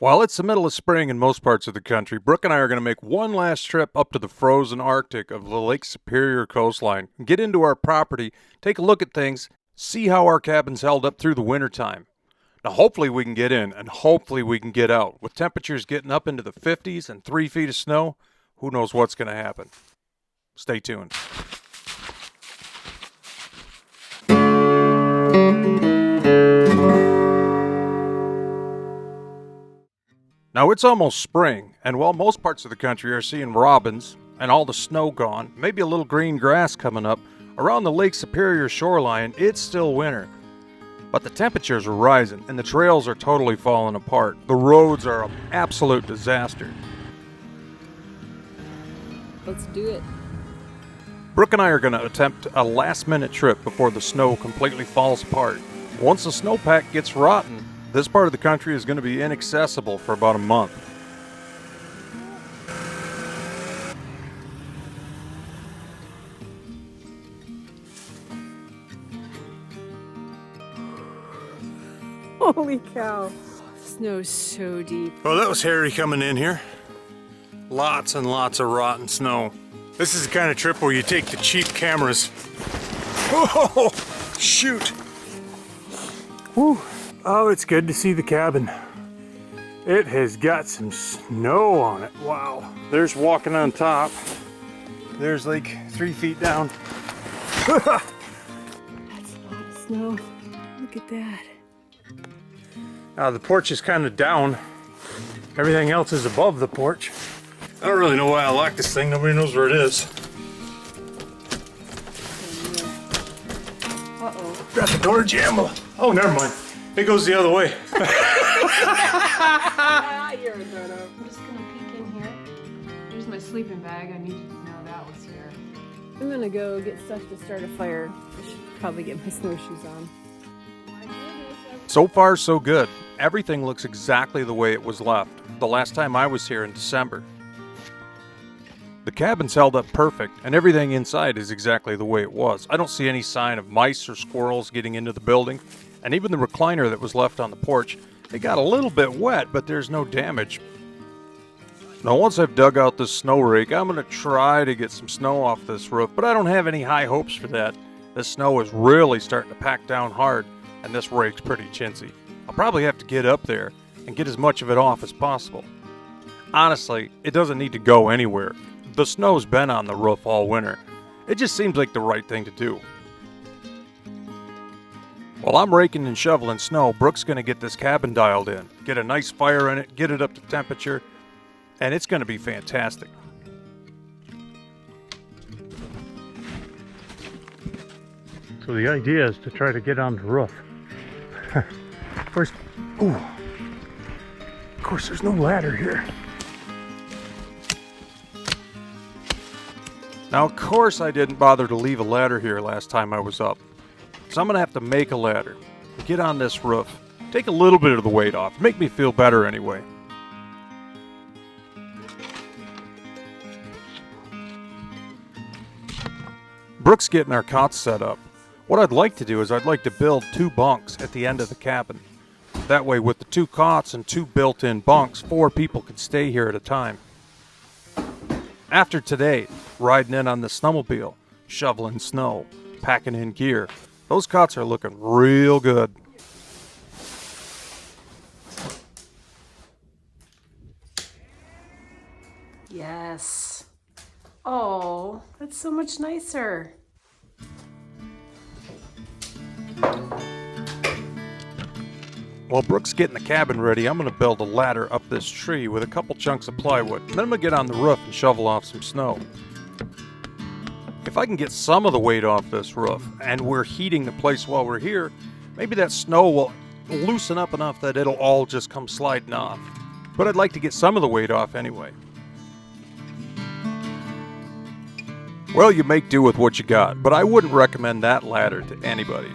While it's the middle of spring in most parts of the country, Brooke and I are going to make one last trip up to the frozen Arctic of the Lake Superior coastline, get into our property, take a look at things, see how our cabin's held up through the wintertime. Now, hopefully we can get in, and hopefully we can get out. With temperatures getting up into the 50s and 3 feet of snow, who knows what's going to happen. Stay tuned. Now, it's almost spring, and while most parts of the country are seeing robins and all the snow gone, maybe a little green grass coming up, around the Lake Superior shoreline, it's still winter. But the temperatures are rising, and the trails are totally falling apart. The roads are an absolute disaster. Let's do it. Brooke and I are going to attempt a last-minute trip before the snow completely falls apart. Once the snowpack gets rotten, this part of the country is going to be inaccessible for about a month. Holy cow. Snow's so deep. Well, that was hairy coming in here. Lots and lots of rotten snow. This is the kind of trip where you take the cheap cameras. Oh, shoot. Whew. Oh, it's good to see the cabin. It has got some snow on it. Wow. There's walking on top. There's like 3 feet down. That's a lot of snow. Look at that. The porch is kind of down. Everything else is above the porch. I don't really know why I locked this thing. Nobody knows where it is. Uh-oh. Got the door jammed. Oh, never mind. It goes the other way. You're a dodo. I'm just gonna peek in here. There's my sleeping bag. I need to know that was here. I'm gonna go get stuff to start a fire. I should probably get my snowshoes on. So far, so good. Everything looks exactly the way it was left the last time I was here in December. The cabin's held up perfect, and everything inside is exactly the way it was. I don't see any sign of mice or squirrels getting into the building, and even the recliner that was left on the porch, it got a little bit wet, but there's no damage. Now, once I've dug out this snow rake, I'm going to try to get some snow off this roof, but I don't have any high hopes for that. This snow is really starting to pack down hard, and this rake's pretty chintzy. I'll probably have to get up there and get as much of it off as possible. Honestly, it doesn't need to go anywhere. The snow's been on the roof all winter. It just seems like the right thing to do. While I'm raking and shoveling snow, Brooke's going to get this cabin dialed in, get a nice fire in it, get it up to temperature, and it's going to be fantastic. So the idea is to try to get on the roof. First, of course there's no ladder here. Now, of course I didn't bother to leave a ladder here last time I was up. So I'm going to have to make a ladder, get on this roof, take a little bit of the weight off, make me feel better anyway. Brooke's getting our cots set up. What I'd like to do is I'd like to build 2 bunks at the end of the cabin. That way, with the 2 cots and 2 built-in bunks, 4 people can stay here at a time. After today, riding in on the snowmobile, shoveling snow, packing in gear, those cots are looking real good. Yes. Oh, that's so much nicer. While Brooke's getting the cabin ready, I'm going to build a ladder up this tree with a couple chunks of plywood. Then I'm going to get on the roof and shovel off some snow. If I can get some of the weight off this roof, and we're heating the place while we're here, maybe that snow will loosen up enough that it'll all just come sliding off. But I'd like to get some of the weight off anyway. Well, you make do with what you got, but I wouldn't recommend that ladder to anybody.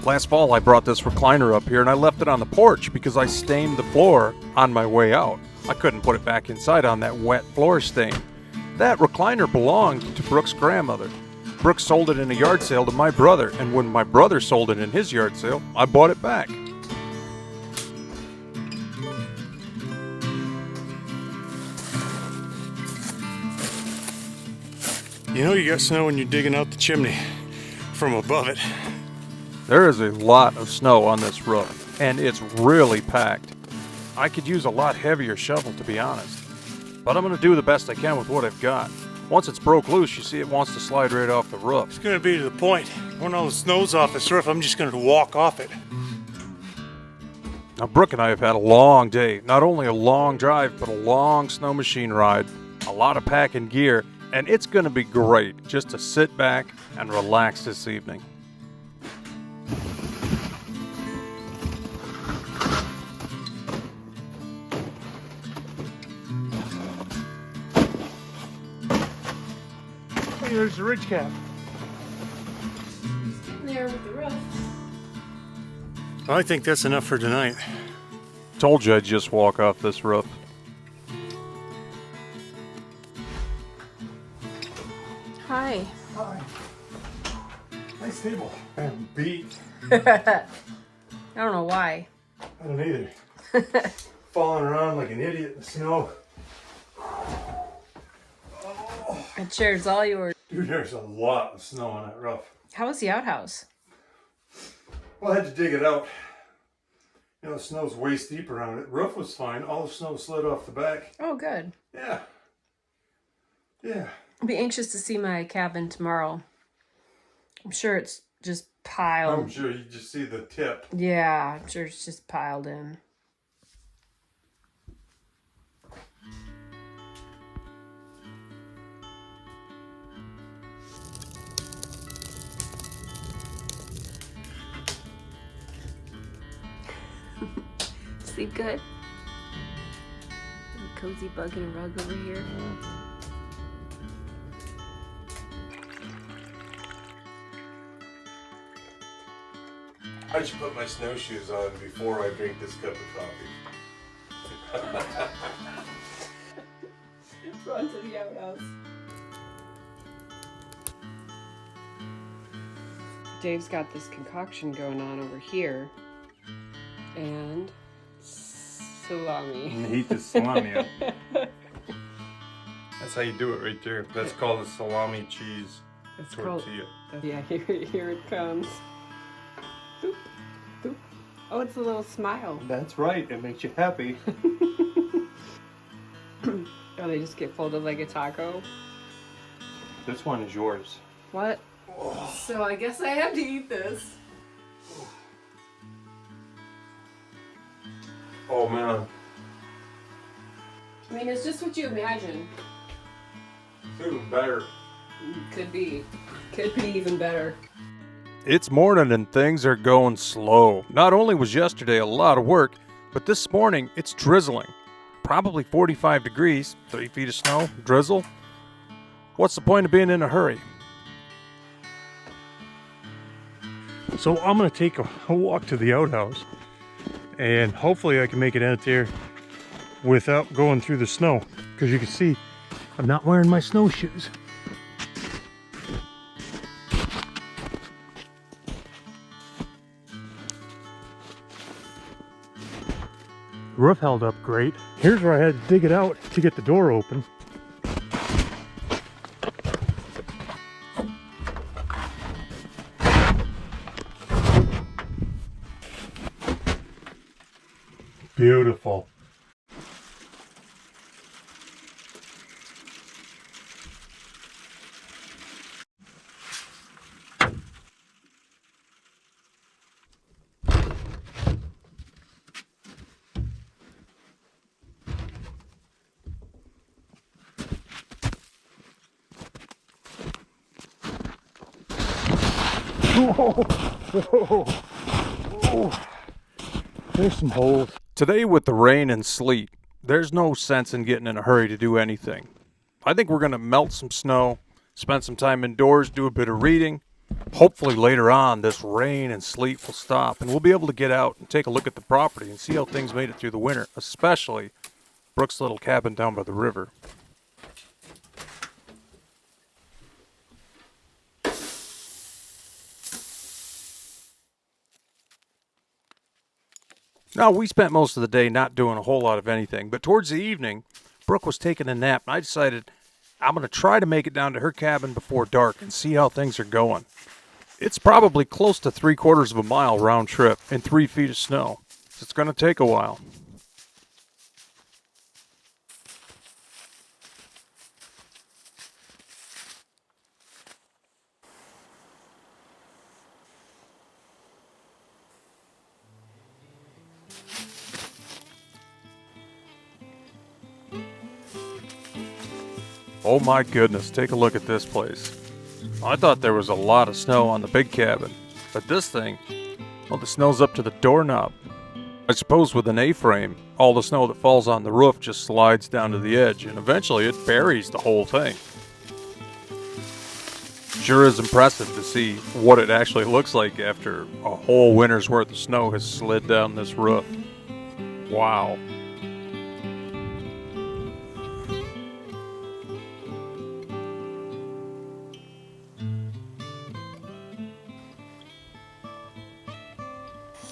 Last fall, I brought this recliner up here and I left it on the porch because I stained the floor on my way out. I couldn't put it back inside on that wet floor stain. That recliner belonged to Brooke's grandmother. Brooke sold it in a yard sale to my brother, and when my brother sold it in his yard sale, I bought it back. You know you got snow when you're digging out the chimney from above it. There is a lot of snow on this roof, and it's really packed. I could use a lot heavier shovel, to be honest. But I'm going to do the best I can with what I've got. Once it's broke loose, you see it wants to slide right off the roof. It's gonna be to the point. When all the snow's off this roof, I'm just gonna walk off it. Now, Brooke and I have had a long day. Not only a long drive, but a long snow machine ride. A lot of packing gear, and it's going to be great just to sit back and relax this evening. Hey, there's the ridge cap. There with the roof. I think that's enough for tonight. Told you I'd just walk off this roof. Hi. Hi. Nice table. I'm beat. I don't know why. I don't either. Falling around like an idiot in the snow. That chair's all yours. Dude, there's a lot of snow on that roof. How was the outhouse? Well, I had to dig it out. You know, the snow's waist deep around it. Roof was fine. All the snow slid off the back. Oh, good. Yeah. Yeah. I'll be anxious to see my cabin tomorrow. I'm sure it's just piled. I'm sure you just see the tip. Yeah, I'm sure it's just piled in. Sleep good? A cozy bug and a rug over here. I should put my snowshoes on before I drink this cup of coffee. Run to the outhouse. Dave's got this concoction going on over here. And salami. Heat the salami up. That's how you do it right there. That's called a salami cheese It's tortilla. Yeah, here it comes. Doop, doop. Oh, it's a little smile. That's right. It makes you happy. Oh, they just get folded like a taco? This one is yours. What? Oh. So I guess I have to eat this. Oh man. I mean, it's just what you imagine. It's even better. Could be. Could be even better. It's morning and things are going slow. Not only was yesterday a lot of work, but this morning it's drizzling. Probably 45 degrees, 3 feet of snow, drizzle. What's the point of being in a hurry? So I'm gonna take a walk to the outhouse, and hopefully I can make it out there without going through the snow. Because you can see, I'm not wearing my snowshoes. The roof held up great. Here's where I had to dig it out to get the door open. Beautiful. Oh, there's some holes. Today with the rain and sleet, there's no sense in getting in a hurry to do anything. I think we're going to melt some snow, spend some time indoors, do a bit of reading. Hopefully later on this rain and sleet will stop and we'll be able to get out and take a look at the property and see how things made it through the winter, especially Brooke's little cabin down by the river. Now, we spent most of the day not doing a whole lot of anything, but towards the evening, Brooke was taking a nap, and I decided I'm going to try to make it down to her cabin before dark and see how things are going. It's probably close to 3/4 of a mile round trip and 3 feet of snow. So it's going to take a while. Oh my goodness, take a look at this place. I thought there was a lot of snow on the big cabin, but this thing, well, the snow's up to the doorknob. I suppose with an A-frame, all the snow that falls on the roof just slides down to the edge, and eventually it buries the whole thing. Sure is impressive to see what it actually looks like after a whole winter's worth of snow has slid down this roof. Wow.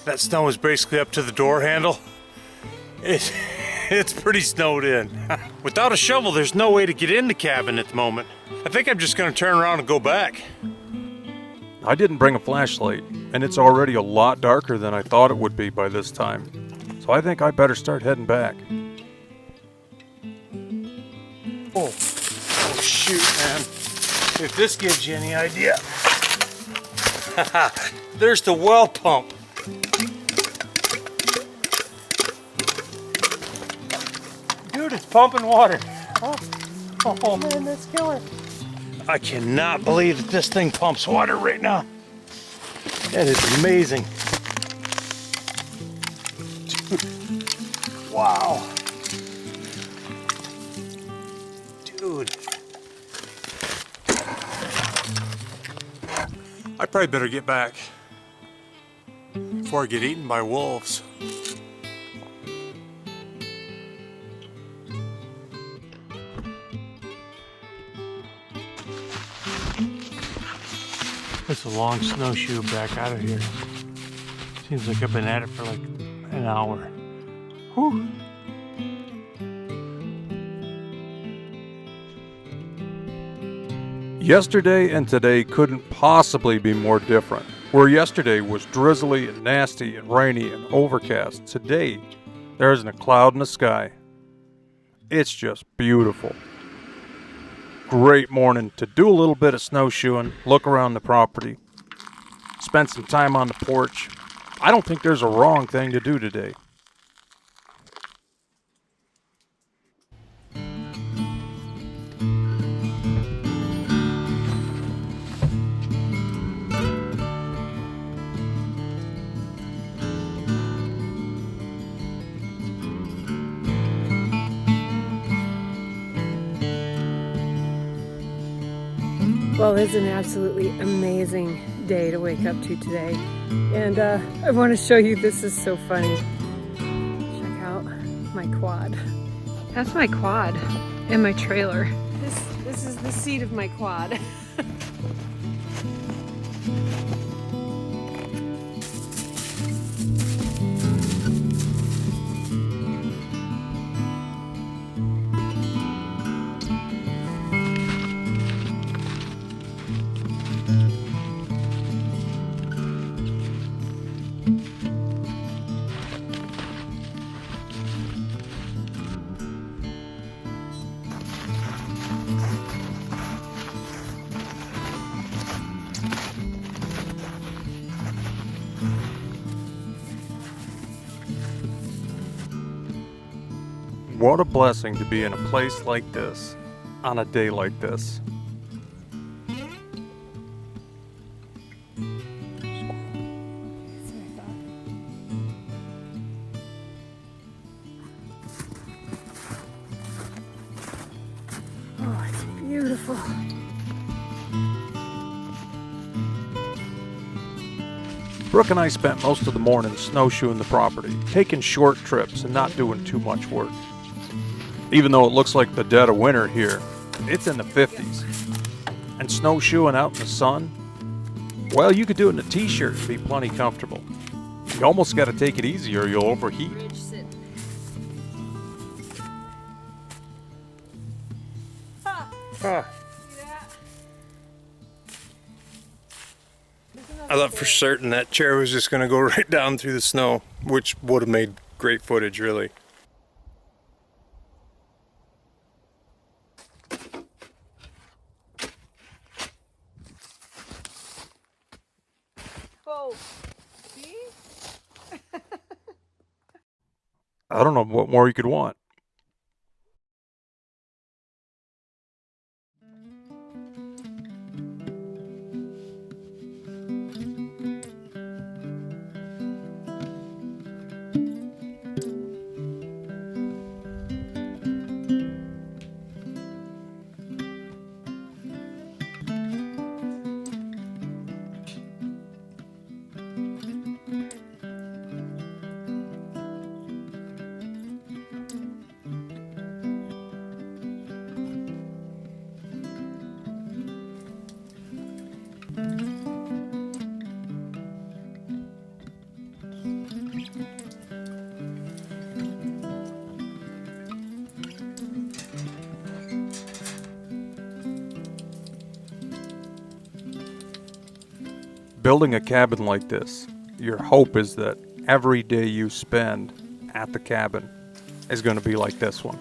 That snow is basically up to the door handle. It's pretty snowed in. Without a shovel, there's no way to get in the cabin at the moment. I think I'm just gonna turn around and go back. I didn't bring a flashlight, and it's already a lot darker than I thought it would be by this time. So I think I better start heading back. Oh shoot, man. If this gives you any idea. There's the well pump. Dude, it's pumping water. Oh man, that's killer. I cannot believe that this thing pumps water right now. That is amazing. Dude. Wow. Dude. I probably better get back before I get eaten by wolves. It's a long snowshoe back out of here. Seems like I've been at it for like an hour. Whew. Yesterday and today couldn't possibly be more different. Where yesterday was drizzly and nasty and rainy and overcast, today there isn't a cloud in the sky. It's just beautiful. Great morning to do a little bit of snowshoeing, look around the property, spend some time on the porch. I don't think there's a wrong thing to do today. Well, it's an absolutely amazing day to wake up to today. And I want to show you, this is so funny. Check out my quad. That's my quad and my trailer. This is the seat of my quad. What a blessing to be in a place like this, on a day like this. Oh, it's beautiful. Brooke and I spent most of the morning snowshoeing the property, taking short trips and not doing too much work. Even though it looks like the dead of winter here, it's in the 50s. And snowshoeing out in the sun, well, you could do it in a t-shirt and be plenty comfortable. You almost got to take it easy or you'll overheat. Bridge sit. Ha! Ah, See that? I thought for certain that chair was just gonna go right down through the snow, which would have made great footage, really. Oh, see? I don't know what more you could want. Building a cabin like this, your hope is that every day you spend at the cabin is going to be like this one.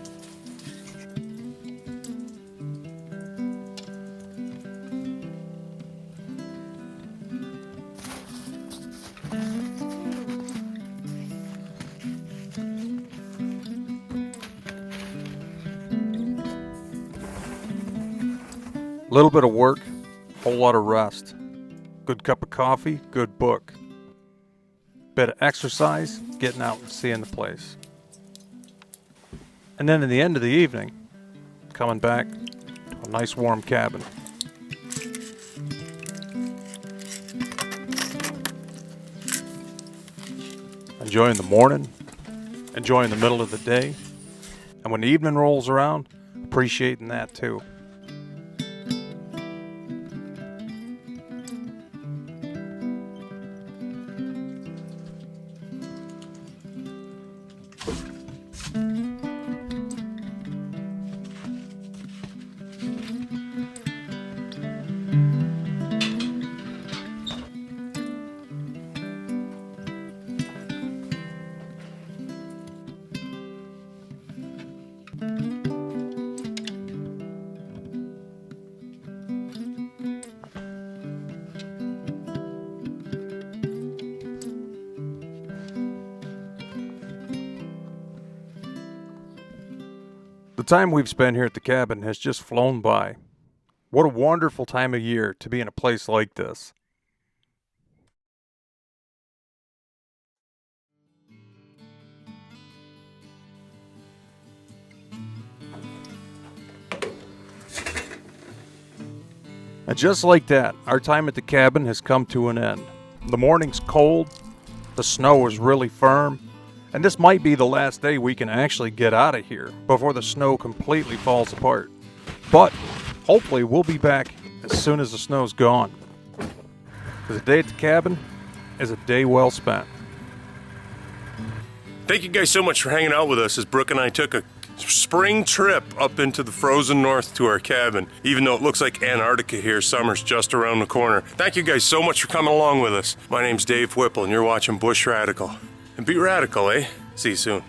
Little bit of work, whole lot of rest. Good cup of coffee, good book. Bit of exercise, getting out and seeing the place. And then in the end of the evening, coming back to a nice warm cabin. Enjoying the morning, enjoying the middle of the day, and when the evening rolls around, appreciating that too. The time we've spent here at the cabin has just flown by. What a wonderful time of year to be in a place like this. And just like that, our time at the cabin has come to an end. The morning's cold, the snow is really firm, and this might be the last day we can actually get out of here before the snow completely falls apart. But hopefully we'll be back as soon as the snow's gone. Because a day at the cabin is a day well spent. Thank you guys so much for hanging out with us as Brooke and I took a spring trip up into the frozen north to our cabin. Even though it looks like Antarctica here, summer's just around the corner. Thank you guys so much for coming along with us. My name's Dave Whipple and you're watching Bush Radical. And be radical, eh? See you soon.